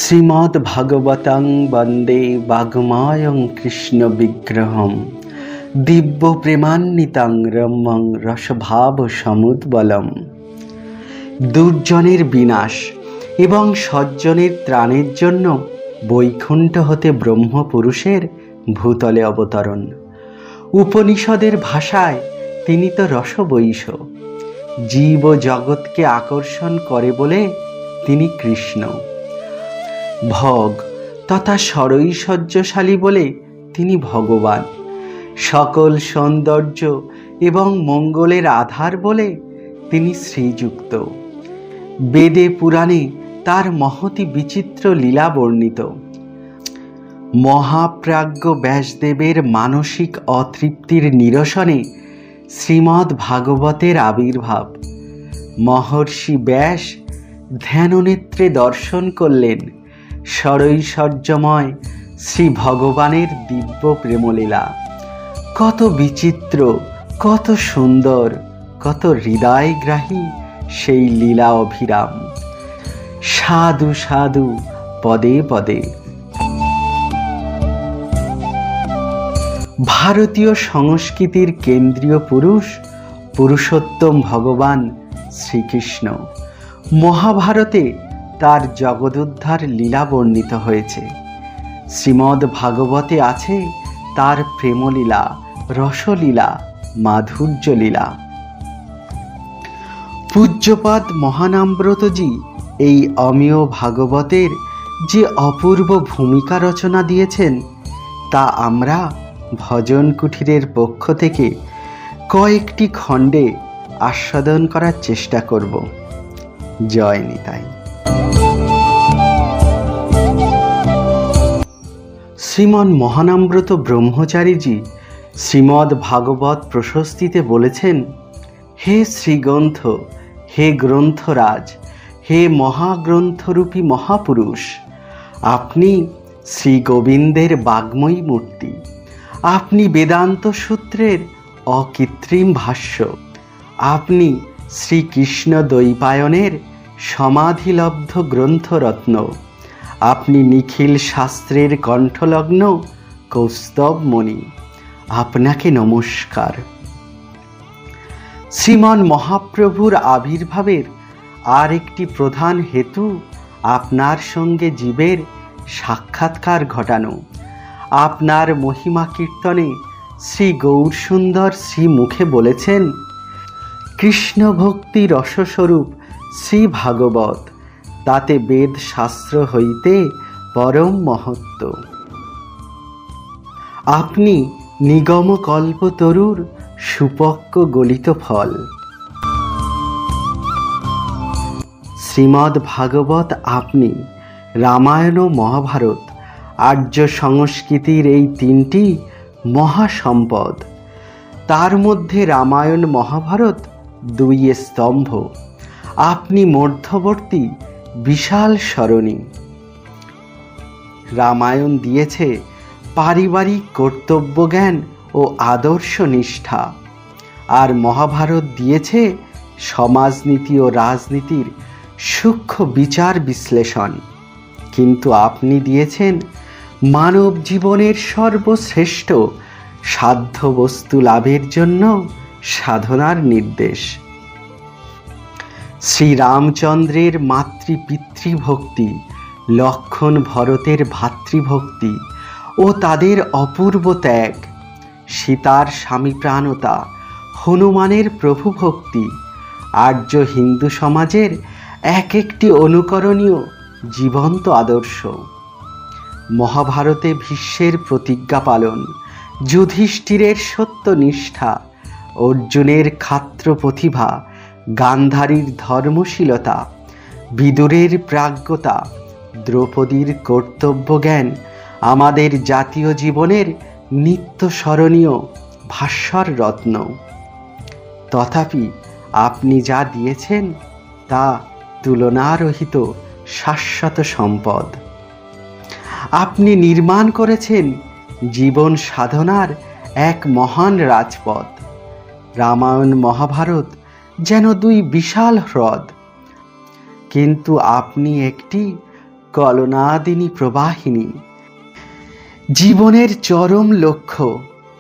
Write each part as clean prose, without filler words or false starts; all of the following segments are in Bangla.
শ্রীমদ্ভাগবতং বন্দে বাগ্মায়ং কৃষ্ণ বিগ্রহম দিব্য প্রেমান্বিতং রম্যং রসভাব সমুদ্বলম। দুর্জনের বিনাশ এবং সজ্জনের ত্রাণের জন্য বৈকুণ্ঠ হতে ব্রহ্মপুরুষের ভূতলে অবতরণ। উপনিষদের ভাষায় তিনি তো রসবৈষ। জীব ও জগৎকে আকর্ষণ করে বলে তিনি কৃষ্ণ। ভগ তথা সরৈশ্বর্যশালী বলে তিনি ভগবান। সকল সৌন্দর্য এবং মঙ্গলের আধার বলে তিনি শ্রীযুক্ত। বেদে পুরাণে তার মহতি বিচিত্র লীলা বর্ণিত। মহাপ্রাজ্ঞ ব্যাসদেবের মানসিক অতৃপ্তির নিরসনে শ্রীমদ্ভাগবতের আবির্ভাব। মহর্ষি ব্যাস ধ্যাননেত্রে দর্শন করলেন সরৈশ্বর্যময় শ্রী ভগবানের দিব্য প্রেমলীলা। কত বিচিত্র, কত সুন্দর, কত হৃদয়গ্রাহী সেই লীলা অভিরাম। সাধু সাধু পদে পদে। ভারতীয় সংস্কৃতির কেন্দ্রীয় পুরুষ পুরুষোত্তম ভগবান শ্রীকৃষ্ণ। মহাভারতে তার জগদুদ্ধার লীলা বর্ণিত হয়েছে। শ্রীমদ্ভাগবতে আছে তার প্রেমলীলা, রসলীলা, মাধুর্য লীলা। পূজ্যপাদ মহানামব্রতজি এই অমেয় ভাগবতের যে অপূর্ব ভূমিকা রচনা দিয়েছেন তা আমরা ভজন কুঠিরের পক্ষ থেকে কয়েকটি খণ্ডে আস্বাদন করার চেষ্টা করব। জয় নিতাই। শ্রীমন মহানামব্রত ব্রহ্মচারীজি শ্রীমদ্ ভাগবত প্রশস্তিতে বলেছেন, হে শ্রীগ্রন্থ, হে গ্রন্থরাজ, হে মহাগ্রন্থরূপী মহাপুরুষ, আপনি শ্রী গোবিন্দের বাগ্ময়ী মূর্তি। আপনি বেদান্ত সূত্রের অকৃত্রিম ভাষ্য। আপনি শ্রীকৃষ্ণ দ্বৈপায়নের সমাধিলব্ধ গ্রন্থরত্ন। আপনি নিখিল শাস্ত্রের কণ্ঠলগ্ন কৌস্তবমণি। আপনাকে নমস্কার। শ্রীমান মহাপ্রভুর আবির্ভাবের আর একটি প্রধান হেতু আপনার সঙ্গে জীবের সাক্ষাৎকার ঘটানো। আপনার মহিমা কীর্তনে শ্রী গৌরসুন্দর শ্রী মুখে বলেছেন, কৃষ্ণ ভক্তি রসস্বরূপ শ্রী ভাগবত, তাতে বেদ শাস্ত্র হইতে পরম মহত্ব। আপনি নিগম কল্পতরুর সুপক্ক গলিত ফল। শ্রীমদ্ ভাগবত আপনি, রামায়ণ ও মহাভারত আর্য সংস্কৃতির এই তিনটি মহাসম্পদ। তার মধ্যে রামায়ণ মহাভারত দুই স্তম্ভ। আপনি মধ্যবর্তী বিশাল সরণি। রামায়ণ দিয়েছে পারিবারিক কর্তব্যজ্ঞান ও আদর্শ নিষ্ঠা, আর মহাভারত দিয়েছে সমাজনীতি ও রাজনীতির সূক্ষ্ম বিচার বিশ্লেষণ। কিন্তু আপনি দিয়েছেন মানব জীবনের সর্বশ্রেষ্ঠ সাধ্য বস্তু লাভের জন্য সাধনার নির্দেশ। শ্রীরামচন্দ্রের মাতৃপিতৃভক্তি, লক্ষ্মণ ভরতের ভাতৃভক্তি ও তাদের অপূর্ব ত্যাগ, সীতার স্বামীপ্রাণতা, হনুমানের প্রভুভক্তি আর্য হিন্দু সমাজের এক একটি অনুকরণীয় জীবন্ত আদর্শ। মহাভারতে ভীষ্মের প্রতিজ্ঞা পালন, যুধিষ্ঠিরের সত্যনিষ্ঠা, অর্জুনের ক্ষাত্র প্রতিভা, গান্ধারীর ধর্মশীলতা, বিদুরের প্রাজ্ঞতা, দ্রৌপদীর কর্তব্যজ্ঞান আমাদের জাতীয় জীবনের নিত্য স্মরণীয় ভাস্বর রত্ন। তথাপি আপনি যা দিয়েছেন তা তুলনারহিত শাশ্বত সম্পদ। আপনি নির্মাণ করেছেন জীবন সাধনার এক মহান রাজপথ। রামায়ণ মহাভারত যেন দুই বিশাল হ্রদ, কিন্তু আপনি একটি কলনাদিনী প্রবাহিনী। জীবনের চরম লক্ষ্য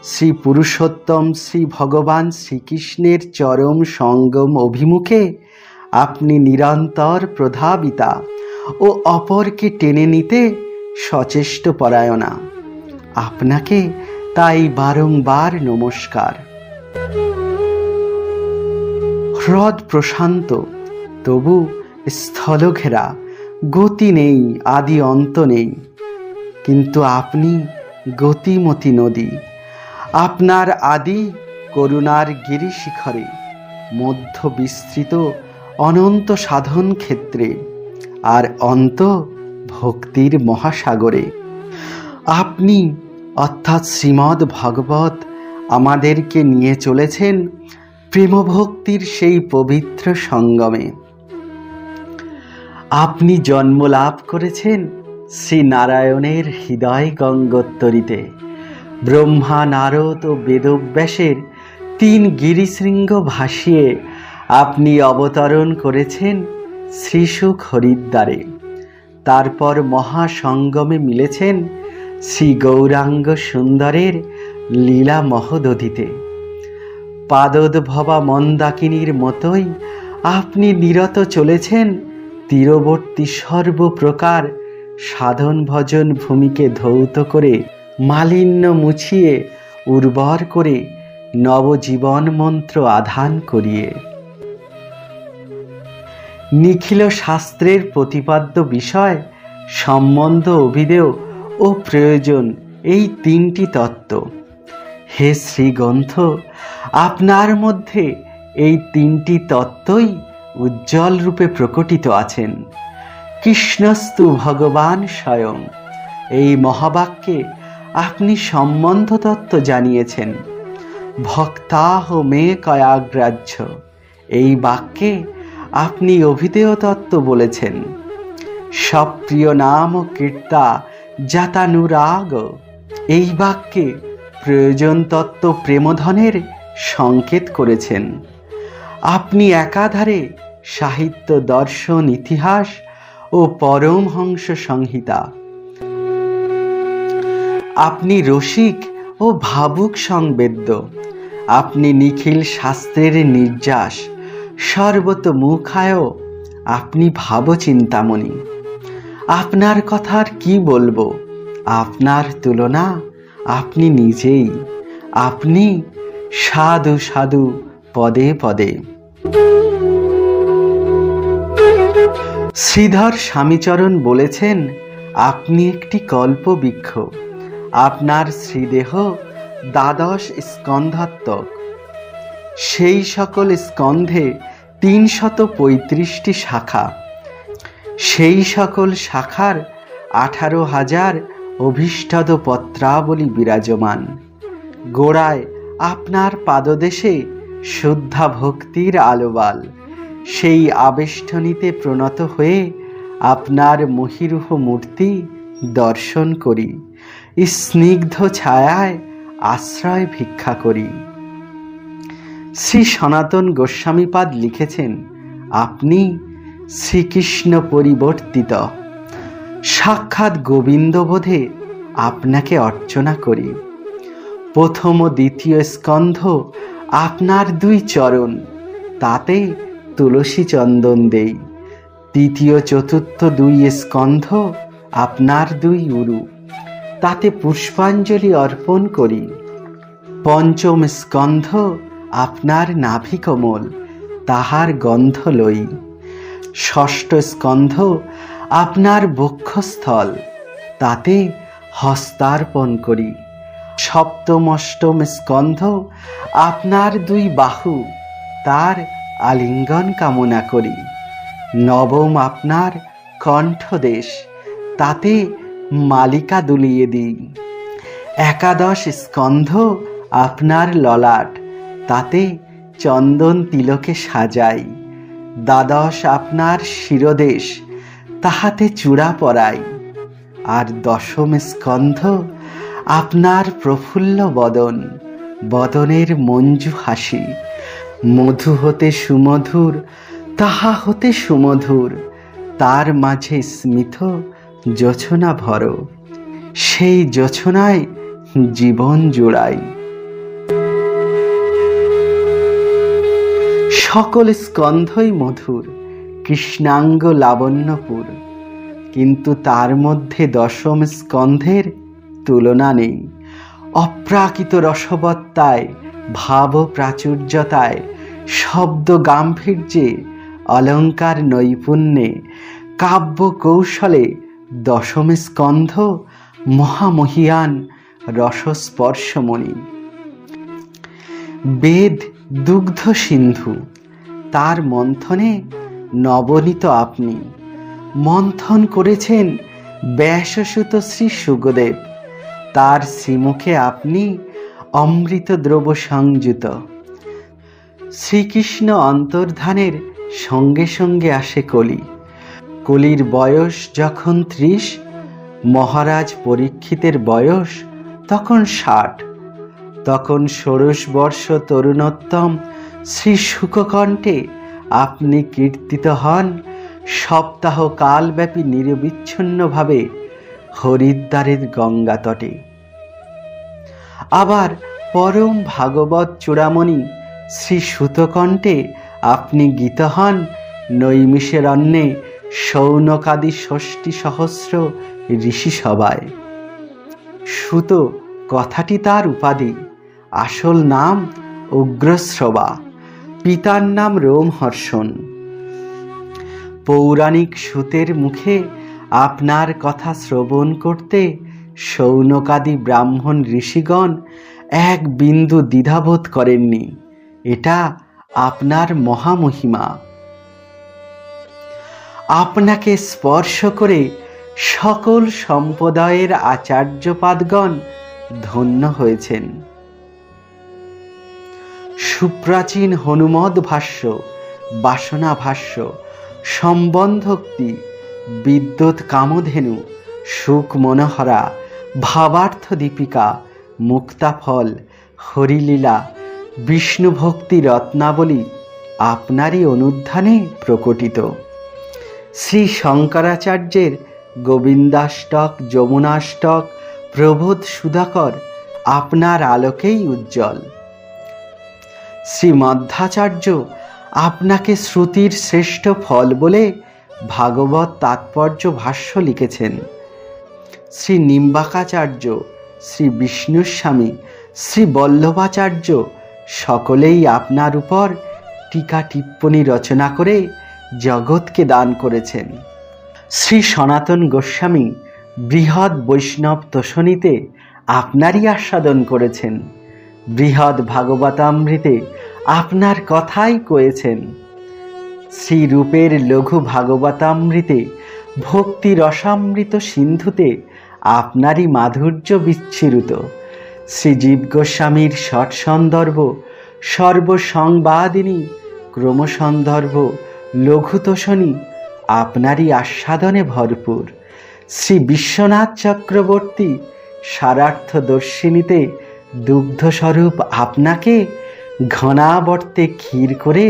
শ্রী পুরুষোত্তম শ্রী ভগবান শ্রীকৃষ্ণের চরম সঙ্গম অভিমুখে আপনি নিরন্তর প্রধাবিতা ও অপরকে টেনে নিতে সচেষ্ট পরায়ণা। আপনাকে তাই বারংবার নমস্কার। হ্রদ প্রশান্ত, তবু স্থলঘেরা, গতি নেই, আদি অন্ত নেই। কিন্তু আপনি গতিমতী নদী। আপনার আদি করুণার গিরিশিখরে, মধ্য বিস্তৃত অনন্ত সাধন ক্ষেত্রে, আর অন্ত ভক্তির মহাসাগরে। আপনি অর্থাৎ শ্রীমদ্ ভাগবত আমাদেরকে নিয়ে চলেছেন প্রেমভক্তির সেই পবিত্র সঙ্গমে। আপনি জন্ম লাভ করেছেন শ্রী নারায়ণের হৃদয় গঙ্গোত্তরীতে। ব্রহ্মা, নারদ ও বেদব্যাসের 3 গিরিশৃঙ্গ ভাসিয়ে আপনি অবতরণ করেছেন শ্রীসুখ হরিদ্বারে। তারপর মহাসঙ্গমে মিলেছেন শ্রী গৌরাঙ্গ সুন্দরের লীলা মহোদধিতে। পাদোদ্ভবা মন্দাকিনীর মতোই আপনি নিরত চলেছেন তীরবর্তী সর্বপ্রকার সাধন ভজন ভূমিকে ধৌত করে, মালিন্য মুছিয়ে, উর্বর করে, নবজীবন মন্ত্র আধান করিয়ে। নিখিল শাস্ত্রের প্রতিপাদ্য বিষয়, সম্বন্ধ, অভিধেয় ও প্রয়োজন, এই 3টি তত্ত্ব। হে শ্রীগ্রন্থ, আপনার মধ্যে এই 3টি তত্ত্বই উজ্জ্বল রূপে প্রকটিত আছেন। কৃষ্ণস্তু ভগবান স্বয়ং, এই মহাবাক্যে আপনি সম্বন্ধ তত্ত্ব জানিয়েছেন। ভক্তাহ মে কয়াগ্রাহ্য, এই বাক্যে আপনি অভিধেয় তত্ত্ব বলেছেন। সপ্রিয় নাম কীর্তা জাতানুরাগ, এই বাক্যে প্রয়োজন তত্ত্ব প্রেমধনের সংকেত করেছেন। আপনি একাধারে সাহিত্য, দর্শন, ইতিহাস ও পরমহংস সংহিতা। আপনি রসিক ও ভাবুক সংবেদ্য। আপনি নিখিল শাস্ত্রের নির্যাস, সর্বতোমুখায়। আপনি ভাবচিন্তামণি। আপনার কথার কি বলবো, আপনার তুলনা আপনি নিজেই। আপনি সাধু সাধু পদে পদে। শ্রীধর স্বামীচরণ বলেছেন, আপনি একটি কল্পবৃক্ষ। আপনার শ্রীদেহ 12 স্কন্ধাত্মক। সেই সকল স্কন্ধে 335টি শাখা। সেই সকল শাখার 18,000 অভীষ্টদ পত্রাবলী বিরাজমান। গোড়ায় আপনার পাদদেশে শুদ্ধা ভক্তির আলোবাল। সেই আবেষ্টনীতে প্রণত হয়ে আপনার মহিরূহ মূর্তি দর্শন করি, স্নিগ্ধ ছায়ায় আশ্রয় ভিক্ষা করি। শ্রী সনাতন গোস্বামীপাদ লিখেছেন, আপনি শ্রীকৃষ্ণ পরিবর্তিত। সাক্ষাৎ গোবিন্দবোধে আপনাকে অর্চনা করি। প্রথম ও দ্বিতীয় স্কন্ধ আপনার 2 চরণ, তাতে তুলসী চন্দন দেই। তৃতীয় চতুর্থ 2 স্কন্ধ আপনার 2 উরু, তাতে পুষ্পাঞ্জলি অর্পণ করি। পঞ্চম স্কন্ধ আপনার নাভিকমল, তাহার গন্ধ লই। ষষ্ঠ স্কন্ধ আপনার বক্ষস্থল, তাতে হস্তার্পণ করি। সপ্তম অষ্টম স্কন্ধ আপনার 2 বাহু, তার আলিঙ্গন কামনা করি। নবম আপনার কণ্ঠদেশ, তাতে মালিকা দুলিয়ে দিই। একাদশ স্কন্ধ আপনার ললাট, তাতে চন্দন তিলকে সাজাই। দ্বাদশ আপনার শিরদেশ, তাহাতে চূড়া পরাই। আর দশম স্কন্ধ আপনার প্রফুল্ল বদন, বদনের মঞ্জু হাসি। মধু হতে সুমধুর, তাহা হতে সুমধুর, তার মাঝে স্মিত জোছনা ভর, সেই জোছনায় জীবন জুড়াই। সকল স্কন্ধই মধুর, কৃষ্ণাঙ্গ লাবণ্যপুর, কিন্তু তার মধ্যে দশম স্কন্ধের তুলনা নেই। অপ্রাকৃত রসবত্তায়, ভাব প্রাচুর্যতায়, শব্দ গাম্ভীর্যে, অলঙ্কার নৈপুণ্যে, কাব্য কৌশলে দশম স্কন্ধ মহামহিয়ান রসস্পর্শমণি। বেদ দুগ্ধ সিন্ধু, তার মন্থনে নবনীত আপনি। মন্থন করেছেন ব্যাসসুত শ্রী সুখদেব, তার শ্রীমুখে আপনি অমৃত দ্রব্য সংযুত। শ্রীকৃষ্ণ অন্তর্ধানের সঙ্গে সঙ্গে আসে কলি। কলির বয়স যখন 30, মহারাজ পরীক্ষিতের বয়স তখন 60। তখন 16 বর্ষ তরুণোত্তম শ্রী শুককণ্ঠে আপনি কীর্তিত হন সপ্তাহ কালব্যাপী নিরবিচ্ছিন্নভাবে হরিদ্বারের গঙ্গা তটে। আবার পরম ভাগবত চূড়ামণি শ্রী সুতকণ্ঠে আপনি গীত হন নৈমিষেরণ্যে শৌনকাদি 60 সহস্র ঋষি সভায়। সুত কথাটি তার উপাধি, আসল নাম উগ্রশ্রবা, পিতার নাম রোমহর্ষণ। পৌরাণিক সুতের মুখে আপনার কথা শ্রবণ করতে শৌনকাদি ব্রাহ্মণ ঋষিগণ এক বিন্দু দ্বিধাবোধ করেননি। এটা আপনার মহামহিমা। আপনাকে স্পর্শ করে সকল সম্প্রদায়ের আচার্যপাদগণ ধন্য হয়েছেন। সুপ্রাচীন হনুমদ ভাষ্য, বাসনা ভাষ্য, সম্বন্ধোক্তি, বিদ্যুৎ কামধেনু, সুখ মনোহরা, ভাবার্থ দীপিকা, মুক্তাফল, হরিলীলা, বিষ্ণু ভক্তি রত্নাবলী আপনারই অনুধ্যানে প্রকটিত। শ্রী শঙ্করাচার্যের গোবিন্দাষ্টক, যমুনাষ্টক, প্রবোধ সুধাকর আপনার আলোকেই উজ্জ্বল। শ্রী মধ্বাচার্য আপনাকে শ্রুতির শ্রেষ্ঠ ফল বলে ভাগবত তাৎপর্য ভাষ্য লিখেছেন। শ্রী নিম্বাকাচার্য, শ্রী বিষ্ণুস্বামী, শ্রী বল্লভাচার্য সকলেই আপনার উপর টিকা টিপ্পণী রচনা করে জগৎকে দান করেছেন। শ্রী সনাতন গোস্বামী বৃহৎ বৈষ্ণব তোষণীতে আপনারই আস্বাদন করেছেন। বৃহৎ ভাগবতামৃতে আপনার কথাই কয়েছেন। শ্রী রূপের লঘু ভাগবতামৃতে, ভক্তি রসামৃত সিন্ধুতে আপনারই মাধুর্য বিচ্ছিরুত। শ্রীজীব গোস্বামীর ষট সন্দর্ভ, সর্বসংবাদিনী ক্রমসন্দর্ভ, লঘুতোষণী আপনারই আস্বাদনে ভরপুর। শ্রী বিশ্বনাথ চক্রবর্তী সারার্থদর্শিনীতে দুগ্ধস্বরূপ আপনাকে ঘনাবর্তে ক্ষীর করে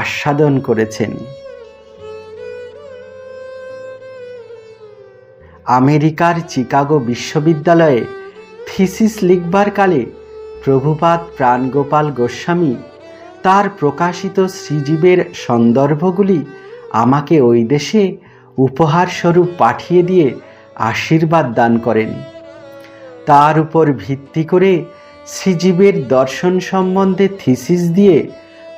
আস্বাদন করেছেন। আমেরিকার চিকাগো বিশ্ববিদ্যালয়ে থিসিস লিখবার কালে প্রভুপাদ প্রাণগোপাল গোস্বামী তার প্রকাশিত শ্রীজীবের সন্দর্ভগুলি আমাকে ওই দেশে উপহার স্বরূপ পাঠিয়ে দিয়ে আশীর্বাদ দান করেন। তার উপর ভিত্তি করে শ্রীজীবের দর্শন সম্বন্ধে থিসিস দিয়ে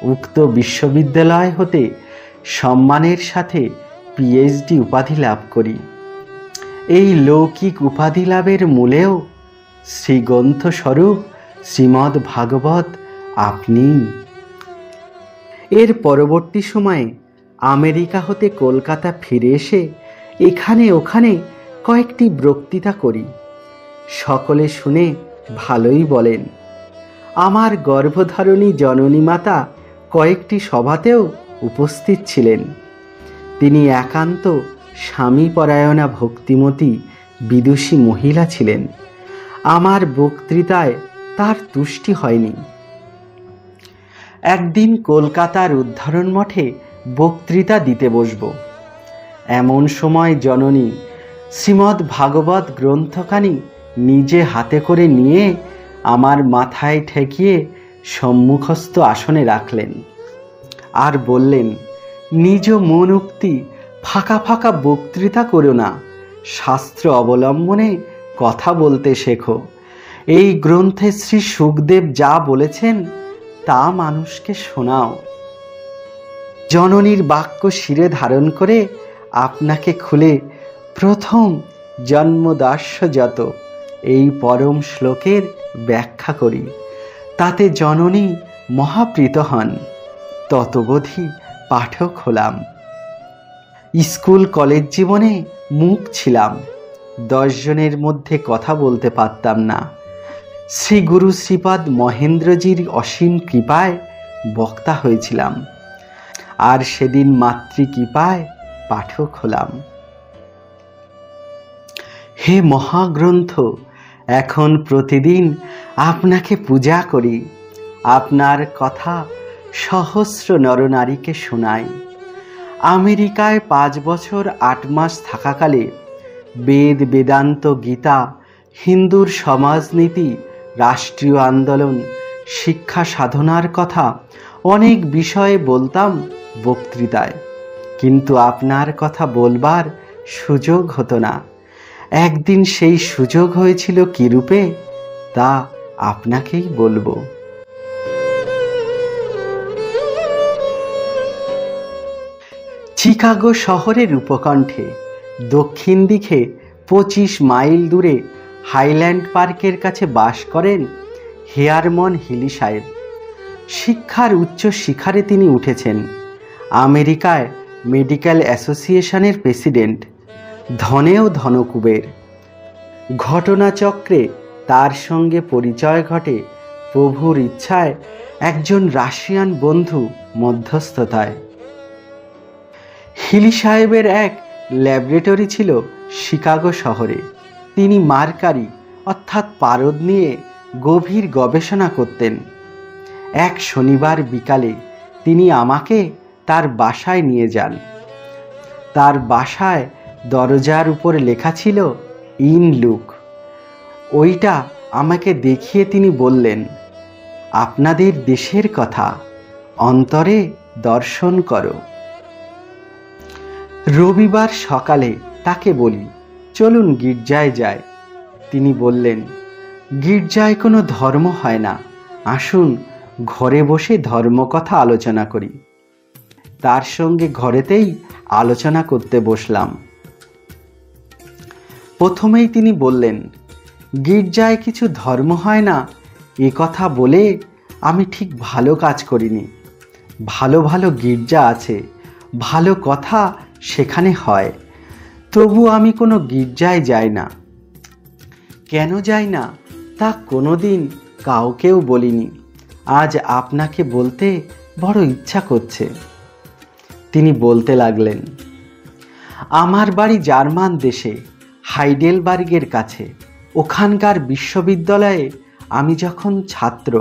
উক্ত বিশ্ববিদ্যালয় হতে সম্মানের সাথে পিএইচডি উপাধি লাভ করি। এই লৌকিক উপাধি লাভের মূলেও শ্রীগ্রন্থ স্বরূপ শ্রীমদ্ ভাগবত আপনি। এর পরবর্তী সময়ে আমেরিকা হতে কলকাতা ফিরে এসে এখানে ওখানে কয়েকটি বক্তৃতা করি। সকলে শুনে ভালোই বলেন। আমার গর্ভধারিণী জননী মাতা কয়েকটি সভাতেও উপস্থিত ছিলেন। তিনি একান্ত স্বামীপরায়ণা ভক্তিমতী বিদুষী মহিলা ছিলেন। আমার বক্তৃতায় তার তুষ্টি হয়নি। একদিন কলকাতার উদ্ধরণ মঠে বক্তৃতা দিতে বসব। এমন সময় জননী শ্রীমদ্ ভাগবত গ্রন্থখানি নিজে হাতে করে নিয়ে আমার মাথায় ঠেকিয়ে সম্মুখস্থ আসনে রাখলেন আর বললেন, নিজ মন উক্তি ফাঁকা ফাঁকা বক্তৃতা করো না, শাস্ত্র অবলম্বনে কথা বলতে শেখো। এই গ্রন্থে শ্রী সুখদেব যা বলেছেন তা মানুষকে শোনাও। জননীর বাক্য শিরে ধারণ করে আপনাকে খুলে প্রথম জন্মদাস্যজাত এই পরম শ্লোকের ব্যাখ্যা করি। তাতে জননী মহাপ্রীত হন। ততবধি পাঠক হলাম। স্কুল কলেজ জীবনে মুখ ছিলাম, 10 জনের মধ্যে কথা বলতে পারতাম না। শ্রী গুরু শ্রীপাদ মহেন্দ্রজির অসীম কৃপায় বক্তা হয়েছিলাম, আর সেদিন মাতৃকৃপায় পাঠক হলাম। হে মহাগ্রন্থ, এখন প্রতিদিন আপনাকে পূজা করি, আপনার কথা সহস্র নরনারীকে শোনাই। আমেরিকায় 5 বছর 8 মাস থাকাকালে বেদ, বেদান্ত, গীতা, হিন্দুর সমাজনীতি, রাষ্ট্রীয় আন্দোলন, শিক্ষা সাধনার কথা অনেক বিষয়ে বলতাম বক্তৃতায়, কিন্তু আপনার কথা বলবার সুযোগ হতো না। একদিন সেই সুযোগ হয়েছিল কি রূপে তা আপনাকেই বলবো। চিকাগো শহরের উপকণ্ঠে দক্ষিণ দিকে 25 মাইল দূরে হাইল্যান্ড পার্কের কাছে বাস করেন হেয়ারমন হিলি সাহেব। শিক্ষার উচ্চ শিখরে তিনি উঠেছেন। আমেরিকায় মেডিকেল অ্যাসোসিয়েশনের প্রেসিডেন্ট, ধনেও ধনকুবের। ঘটনাচক্রে তার সঙ্গে পরিচয় ঘটে প্রভুর ইচ্ছায় একজন রাশিয়ান বন্ধু মধ্যস্থতায়। হিলি সাহেবের এক ল্যাবরেটরি ছিল শিকাগো শহরে। তিনি মার্কারি অর্থাৎ পারদ নিয়ে গভীর গবেষণা করতেন। এক শনিবার বিকালে তিনি আমাকে তার বাসায় নিয়ে যান। তার বাসায় দরজার উপর লেখা ছিল ইন লুক। ওইটা আমাকে দেখিয়ে তিনি বললেন, আপনাদের দেশের কথা অন্তরে দর্শন করো। রবিবার সকালে তাকে বলি, চলুন গির্জায় যায়। তিনি বললেন, গির্জায় কোনো ধর্ম হয় না, আসুন ঘরে বসে ধর্মকথা আলোচনা করি। তার সঙ্গে ঘরেতেই আলোচনা করতে বসলাম। প্রথমেই তিনি বললেন, গির্জায় কিছু ধর্ম হয় না এ কথা বলে আমি ঠিক ভালো কাজ করিনি। ভালো ভালো গির্জা আছে, ভালো কথা সেখানে হয়, তবু আমি কোনো গির্জায় যাই না। কেন যাই না তা কোনোদিন কাউকেও বলিনি, আজ আপনাকে বলতে বড় ইচ্ছা করছে। তিনি বলতে লাগলেন, আমার বাড়ি জার্মান দেশে, হাইডেলবার্গের কাছে। ওখানকার বিশ্ববিদ্যালয়ে আমি যখন ছাত্র,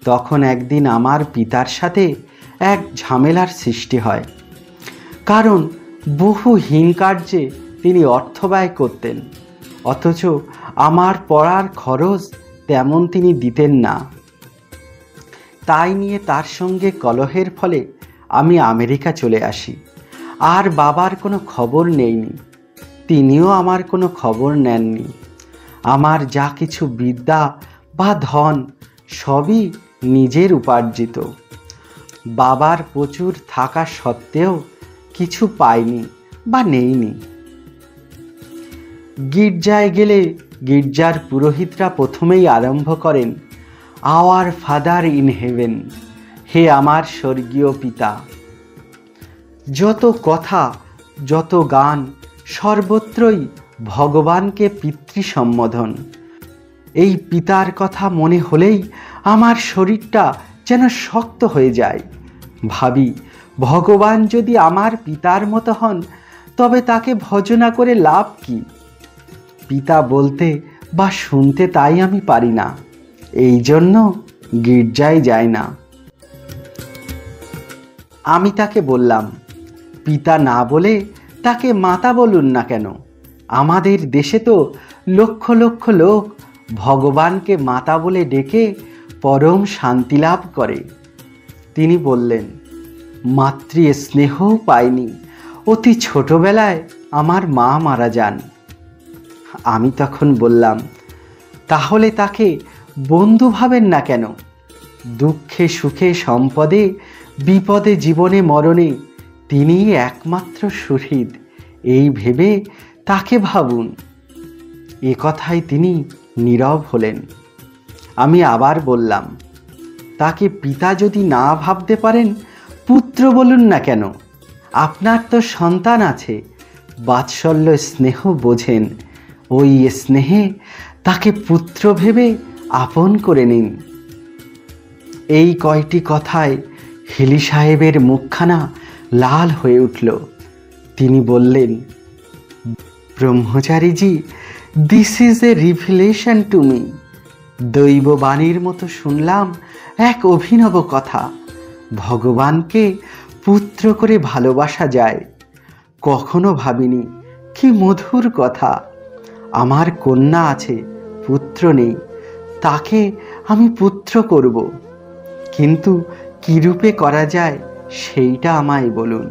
তখন একদিন আমার পিতার সাথে এক ঝামেলার সৃষ্টি হয়। কারণ বহু হীন কার্যে তিনি অর্থ ব্যয় করতেন, অথচ আমার পড়ার খরচ তেমন তিনি দিতেন না। তাই নিয়ে তার সঙ্গে কলহের ফলে আমি আমেরিকা চলে আসি। আর বাবার কোনো খবর নেইনি, তিনিও আমার কোনো খবর নেননি। আমার যা কিছু বিদ্যা বা ধন সবই নিজের উপার্জিত। বাবার প্রচুর থাকা সত্ত্বেও কিছু পাইনি বা নেইনি। গির্জায় গেলে গির্জার পুরোহিতরা প্রথমেই আরম্ভ করেন, আওয়ার ফাদার ইন হেভেন, হে আমার স্বর্গীয় পিতা। যত কথা, যত গান, সর্বত্রই ভগবানকে পিতৃ সম্বোধন। এই পিতার কথা মনে হলেই আমার শরীরটা যেন শক্ত হয়ে যায়। ভাবি, ভগবান যদি আমার পিতার মতো হন তবে তাকে ভজনা করে লাভ কি? পিতা বলতে বা শুনতে তাই আমি পারি না, এই জন্য গির্জায় যাই না। আমি তাকে বললাম, পিতা না বলে তাকে মাতা বলুন না কেন? আমাদের দেশে তো লক্ষ লক্ষ লোক ভগবানকে মাতা বলে ডেকে পরম শান্তি লাভ করে। তিনি বললেন, মাতৃ স্নেহও পাইনি, অতি ছোটবেলায় আমার মা মারা যান। আমি তখন বললাম, তাহলে তাকে বন্ধু ভাবেন না কেন? দুঃখে সুখে সম্পদে বিপদে জীবনে মরণে তিনিই একমাত্র সুহৃদ, এই ভেবে তাকে ভাবুন। এ কথায় তিনি নীরব হলেন। আমি আবার বললাম, তাকে পিতা যদি না ভাবতে পারেন, পুত্র বলুন না কেন? আপনার তো সন্তান আছে, বাৎসল্য স্নেহ বোঝেন, ওই স্নেহে তাকে পুত্র ভেবে আপন করে নিন। এই কয়টি কথায় হিলি সাহেবের মুখখানা লাল হয়ে উঠল। তিনি বললেন, ব্রহ্মচারীজি, this is a revelation to me. দৈববাণীর মতো শুনলাম এক অভিনব কথা। ভগবানকে পুত্র করে ভালোবাসা যায়। কখনো ভাবিনি, কি মধুর কথা। আমার কন্যা আছে, পুত্র নেই, তাকে আমি পুত্র করব, কিন্তু কিরূপে করা যায় সেইটা আমায় বলুন।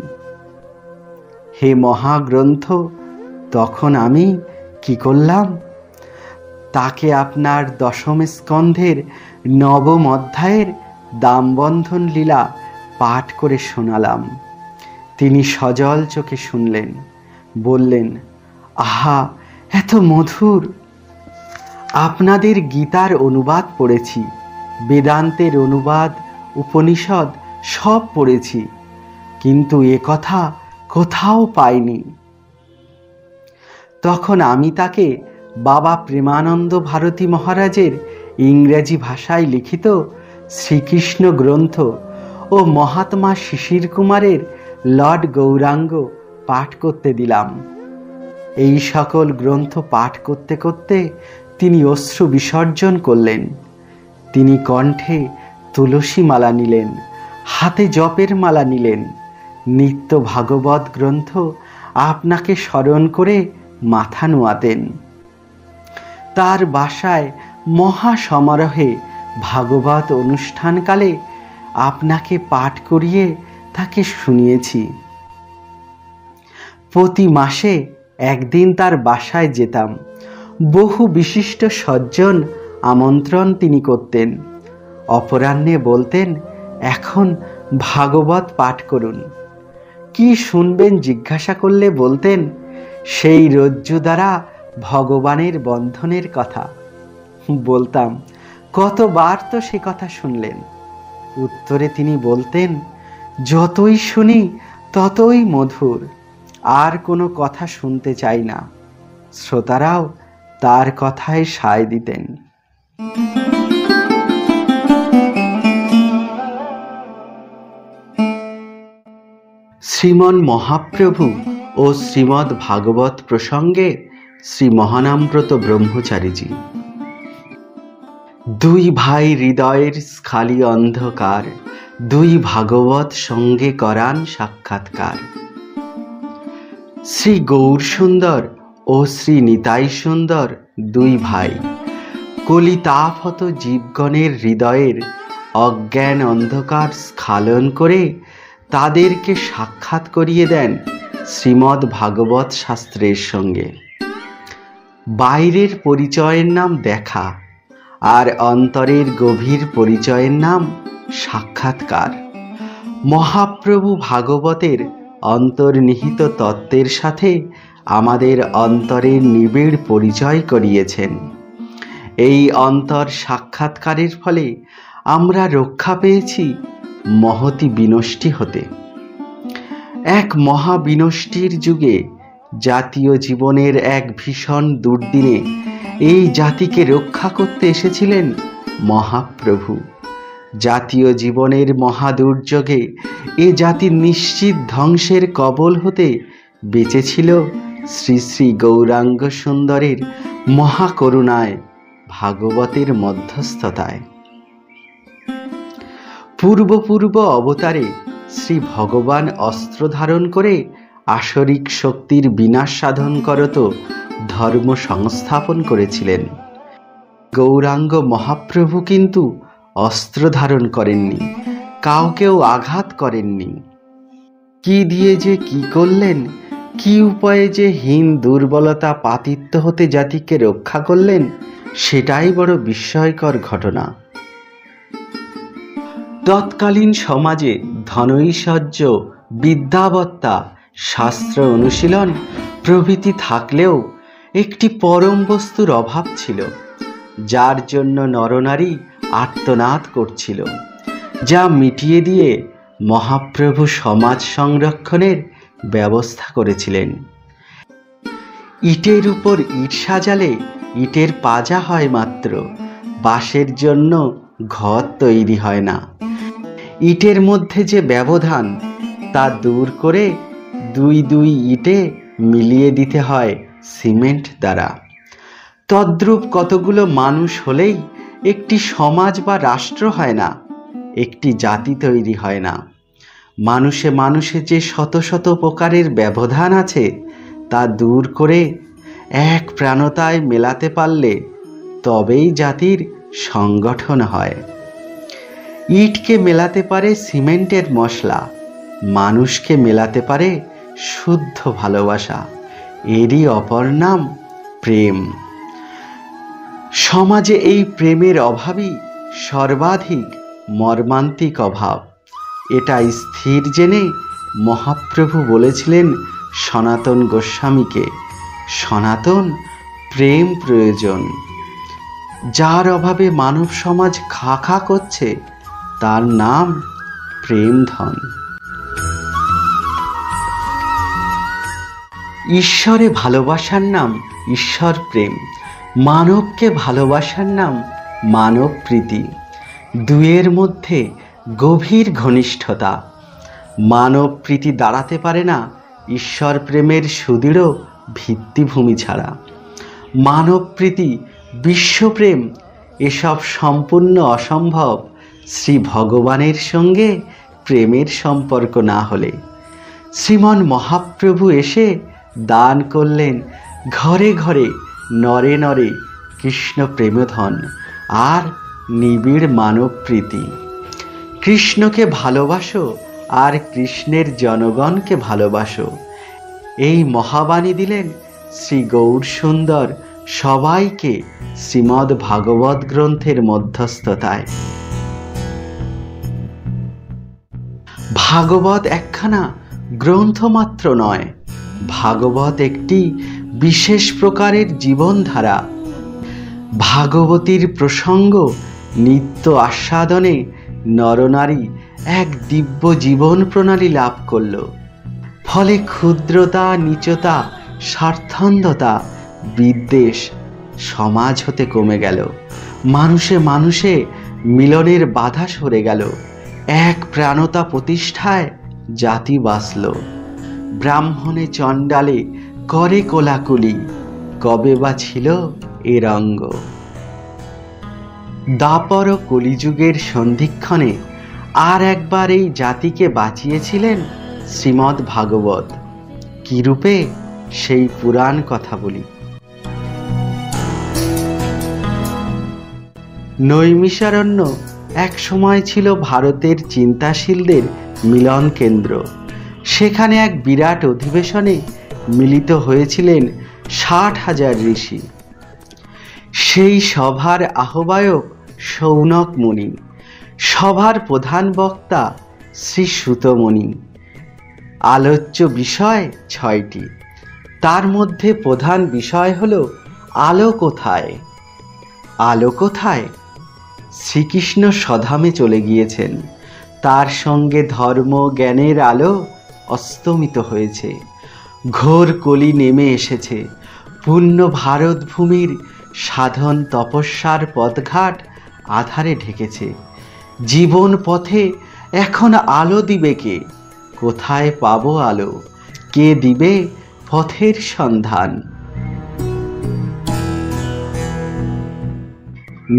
হে মহাগ্রন্থ, তখন আমি কি করলাম? তাকে আপনার দশম স্কন্ধের নবম অধ্যায়ের দামবন্ধন লীলা পাঠ করে শোনালাম। তিনি সজল চোখে শুনলেন, বললেন, আহা, এত মধুর। আপনাদের গীতার অনুবাদ পড়েছি, বেদান্তের অনুবাদ, উপনিষদ সব পড়েছি, কিন্তু এ কথা কোথাও পাইনি। তখন আমি তাকে বাবা প্রেমানন্দ ভারতী মহারাজের ইংরেজি ভাষায় লিখিত শ্রীকৃষ্ণ গ্রন্থ ও মহাত্মা শিশির কুমারের লর্ড গৌরাঙ্গ পাঠ করতে দিলাম। এই সকল গ্রন্থ পাঠ করতে করতে তিনি অশ্রু বিসর্জন করলেন। তিনি কণ্ঠে তুলসী মালা নিলেন, হাতে জপের মালা নিলেন। নিত্য ভাগবত গ্রন্থ আপনাকে স্মরণ করে মাথা নোয়াতেন। তার বাসায় মহা সমারোহে ভাগবত অনুষ্ঠানকালে আপনাকে পাঠ করিয়ে তাকে শুনিয়েছি। প্রতি মাসে একদিন তার বাসায় যেতাম। বহু বিশিষ্ট সজ্জন আমন্ত্রণ তিনি করতেন। অপরাহ্নে বলতেন, এখন ভাগবত পাঠ করুন। কি শুনবেন জিজ্ঞাসা করলে বলতেন, সেই রজ্জু দ্বারা ভগবানের বন্ধনের কথা। বলতাম, কতবার তো সে কথা শুনলেন? উত্তরে তিনি বলতেন, যতই শুনি ততই মধুর, আর কোনো কথা শুনতে চাই না। শ্রোতারাও তার কথায় সায় দিতেন। শ্রীমন মহাপ্রভু ও শ্রীমদ্ ভাগবত প্রসঙ্গে শ্রী মহানামব্রত ব্রহ্মচারীজি। দুই ভাই হৃদয়ের খালি অন্ধকার, দুই ভাগবত সঙ্গে করান সাক্ষাৎকার। শ্রী গৌর সুন্দর ও শ্রী নিতাই সুন্দর দুই ভাই কলিতাপহত জীবগণের হৃদয়ের অজ্ঞান অন্ধকার স্খলন করে তাদেরকে সাক্ষাৎ করিয়ে দেন শ্রীমদ্ ভাগবত শাস্ত্রের সঙ্গে। বাইরের পরিচয়ের নাম দেখা, আর অন্তরের গভীর পরিচয়ের নাম সাক্ষাৎকার। মহাপ্রভু ভাগবতের অন্তর্নিহিত তত্ত্বের সাথে আমাদের অন্তরের নিবিড় পরিচয় করিয়েছেন। এই অন্তর সাক্ষাৎকারের ফলে আমরা রক্ষা পেয়েছি মহতি বিনষ্টি হতে। এক মহাবিনষ্টির যুগে জাতীয় জীবনের এক ভীষণ দুর্দিনে এই জাতিকে রক্ষা করতে এসেছিলেন মহাপ্রভু। জাতীয় জীবনের মহাদুর্যোগে এ জাতির নিশ্চিত ধ্বংসের কবল হতে বেঁচেছিল শ্রী শ্রী গৌরাঙ্গ সুন্দরের মহাকরুণায়, ভাগবতের মধ্যস্থতায়। পূর্ব অবতারে শ্রী ভগবান অস্ত্র ধারণ করে আসরিক শক্তির বিনাশ সাধন করত ধর্ম সংস্থাপন করেছিলেন। গৌরাঙ্গ মহাপ্রভু কিন্তু অস্ত্র ধারণ করেননি, কাউকেও আঘাত করেননি। কি দিয়ে যে কি করলেন, কি উপায়ে যে হীন দুর্বলতা পাতিত্ব হতে জাতিকে রক্ষা করলেন, সেটাই বড় বিস্ময়কর ঘটনা। তৎকালীন সমাজে ধনৈশ্বর্য, বিদ্যাবত্তা, শাস্ত্র অনুশীলন প্রভৃতি থাকলেও একটি পরম বস্তুর অভাব ছিল, যার জন্য নরনারী আর্তনাদ করছিল, যা মিটিয়ে দিয়ে মহাপ্রভু সমাজ সংরক্ষণের ব্যবস্থা করেছিলেন। ইটের উপর ইট সাজালে ইটের পাজা হয় মাত্র, বাঁশের জন্য ঘর তৈরি হয় না। ইটের মধ্যে যে ব্যবধান, তা দূর করে দুই দুই ইটে মিলিয়ে দিতে হয় সিমেন্ট দ্বারা। তদ্রূপ কতগুলো মানুষ হলেই একটি সমাজ বা রাষ্ট্র হয় না, একটি জাতি তৈরি হয় না। মানুষে মানুষে যে শত শত প্রকারের ব্যবধান আছে, তা দূর করে এক প্রাণতায় মেলাতে পারলে তবেই জাতির সংগঠন হয়। ইটকে মেলাতে পারে সিমেন্টের মশলা, মানুষকে মেলাতে পারে শুদ্ধ ভালোবাসা, এরই অপর নাম প্রেম। সমাজে এই প্রেমের অভাবই সর্বাধিক মর্মান্তিক অভাব। এটা স্থির জেনে মহাপ্রভু বলেছিলেন সনাতন গোস্বামীকে, সনাতন প্রেম প্রয়োজন। যার অভাবে মানব সমাজ খা খা করছে, তার নাম প্রেমধন। ঈশ্বরে ভালোবাসার নাম ঈশ্বর প্রেম, মানবকে ভালোবাসার নাম মানব প্রীতি। দুয়ের মধ্যে গভীর ঘনিষ্ঠতা। মানব প্রীতি দাঁড়াতে পারে না ঈশ্বর প্রেমের সুদৃঢ় ভিত্তিভূমি ছাড়া। মানব প্রীতি, বিশ্বপ্রেম এসব সম্পূর্ণ অসম্ভব শ্রী ভগবানের সঙ্গে প্রেমের সম্পর্ক না হলে। শ্রীমন মহাপ্রভু এসে দান করলেন ঘরে ঘরে নরে নরে কৃষ্ণ প্রেমধন আর নিবিড় মানব প্রীতি। কৃষ্ণকে ভালোবাসো আর কৃষ্ণের জনগণকে ভালোবাসো, এই মহাবাণী দিলেন শ্রী গৌর সুন্দর সবাইকে শ্রীমদ্ ভাগবত গ্রন্থের মধ্যস্থতায়। ভাগবত একখানা গ্রন্থ মাত্র নয়, ভাগবত একটি বিশেষ প্রকারের জীবনধারা। ভাগবতীর প্রসঙ্গ নিত্য আস্বাদনে নরনারী এক দিব্য জীবন প্রণালী লাভ করল। ফলে ক্ষুদ্রতা, নীচতা, স্বার্থান্ধতা, বিদ্বেষ সমাজ হতে কমে গেল। মানুষে মানুষে মিলনের বাধা সরে গেল। এক প্রাণতা প্রতিষ্ঠায় জাতি বাঁচল। ব্রাহ্মণে চণ্ডালে করে কোলাকুলি, কবে বা ছিল এ রঙ্গ। দাপর কলিযুগের সন্ধিক্ষণে আর একবার এই জাতিকে বাঁচিয়েছিলেন শ্রীমদ্ ভাগবত। কি রূপে, সেই পুরাণ কথা বলি। নৈমিষারণ্য এক সময় ছিল ভারতের চিন্তাশীলদের মিলন কেন্দ্র। সেখানে এক বিরাট অধিবেশনে মিলিত হয়েছিলেন 60,000 ঋষি। সেই সভার আহ্বায়ক শৌনক মুনি, সভার প্রধান বক্তা শ্রী সুতমুনি। আলোচ্য বিষয় 6টি। তার মধ্যে প্রধান বিষয় হল আলো কোথায়। আলো কোথায়? শ্রীকৃষ্ণ স্বধামে চলে গিয়েছেন। তার সঙ্গে ধর্ম জ্ঞানের আলো অস্তমিত হয়েছে। ঘোর কলি নেমে এসেছে। পূর্ণ ভারত ভূমির সাধন তপস্যার পথঘাট আধারে ঢেকেছে। জীবন পথে এখন আলো দিবে কে? কোথায় পাবো আলো? কে দিবে পথের সন্ধান?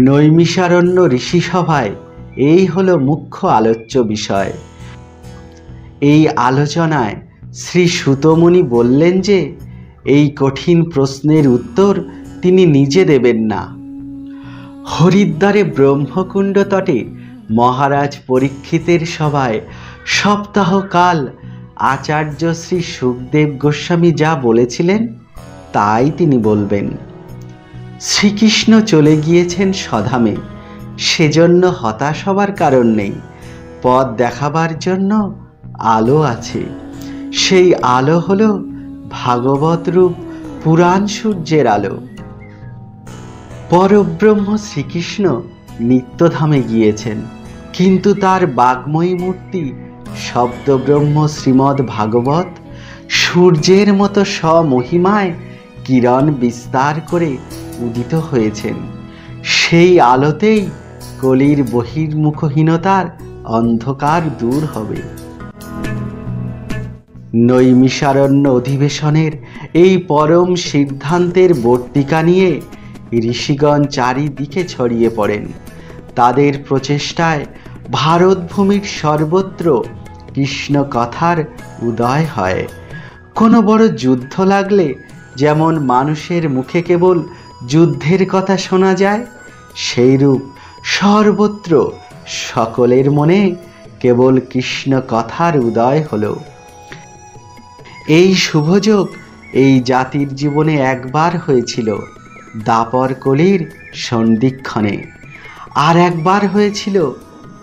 নৈমিষারণ্য ঋষি সভায় এই হলো মুখ্য আলোচ্য বিষয়। এই আলোচনায় শ্রী সুতমুনি বললেন যে এই কঠিন প্রশ্নের উত্তর তিনি নিজে দেবেন না। হরিদ্বারে ব্রহ্মকুণ্ড তটে মহারাজ পরীক্ষিতের সভায় সপ্তাহকাল আচার্য শ্রী সুখদেব গোস্বামী যা বলেছিলেন তাই তিনি বলবেন। শ্রীকৃষ্ণ চলে গিয়েছেন স্বধামে, সেজন্য হতাশ হবার কারণ নেই। পথ দেখাবার জন্য আলো আছে। সেই আলো হলো ভাগবত রূপ পুরাণ সূর্যের আলো। পরব্রহ্ম শ্রীকৃষ্ণ নিত্যধামে গিয়েছেন, কিন্তু তার বাগ্ময়ী মূর্তি শব্দব্রহ্ম শ্রীমদ্ ভাগবত সূর্যের মতো স্বমহিমায় কিরণ বিস্তার করে উদিত হয়েছেন। সেই আলোতেই কলির বহির্মুখহীনতার অন্ধকার দূর হবে। নৈমিষারণ্য অধিবেশনের এই পরম সিদ্ধান্তের বর্তিকা নিয়ে ঋষিগণ চারিদিকে ছড়িয়ে পড়েন। তাদের প্রচেষ্টায় ভারতভূমির সর্বত্র কৃষ্ণ কথার উদয় হয়। কোনো বড় যুদ্ধ লাগলে যেমন মানুষের মুখে কেবল যুদ্ধের কথা শোনা যায়, সেইরূপ সর্বত্র সকলের মনে কেবল কৃষ্ণ কথার উদয় হলো। এই শুভযোগ এই জাতির জীবনে একবার হয়েছিল দাপর কলির সন্ধিক্ষণে, আর একবার হয়েছিল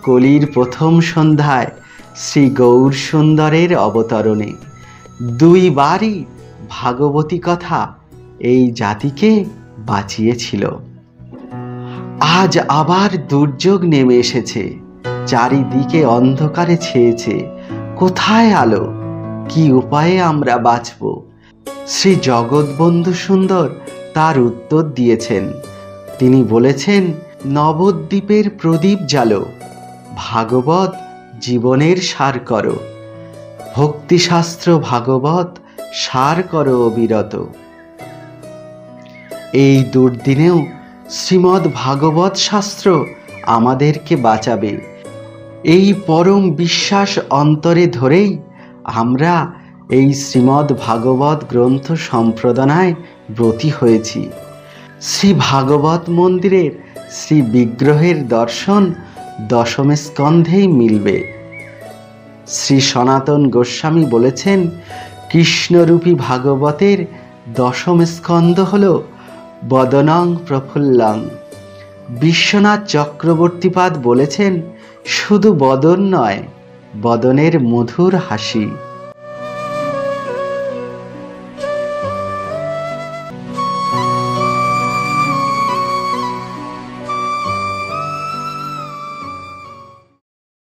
কলির প্রথম সন্ধ্যায় শ্রী গৌর সুন্দরের অবতরণে। দুইবারই ভাগবতী কথা এই জাতিকে বাঁচিয়েছিল। আজ আবার দুর্যোগ নেমে এসেছে, চারিদিকে অন্ধকারে ছেয়েছে। কোথায় আলো? কি উপায়ে আমরা বাঁচব? শ্রী জগৎবন্ধু সুন্দর তার উত্তর দিয়েছেন। তিনি বলেছেন, নবদ্বীপের প্রদীপ জ্বালো, ভাগবত জীবনের সার করো, ভক্তিশাস্ত্র ভাগবত সার করো অবিরত। এই দুর্দিনেও শ্রীমদ্ ভাগবত শাস্ত্র আমাদেরকে বাঁচাবে। এই পরম বিশ্বাস অন্তরে ধরেই আমরা এই শ্রীমদ্ ভাগবত গ্রন্থ সম্প্রদানায় ব্রতী হয়েছি। শ্রী ভাগবত মন্দিরের শ্রী বিগ্রহের দর্শন দশম স্কন্ধেই মিলবে। শ্রী সনাতন গোস্বামী বলেছেন, কৃষ্ণরূপী ভাগবতের দশম স্কন্ধ হল বদনং প্রফুল্লং। বিশ্বনাথ চক্রবর্তীপাদ বলেছেন, শুধু বদন নয়, বদনের মধুর হাসি।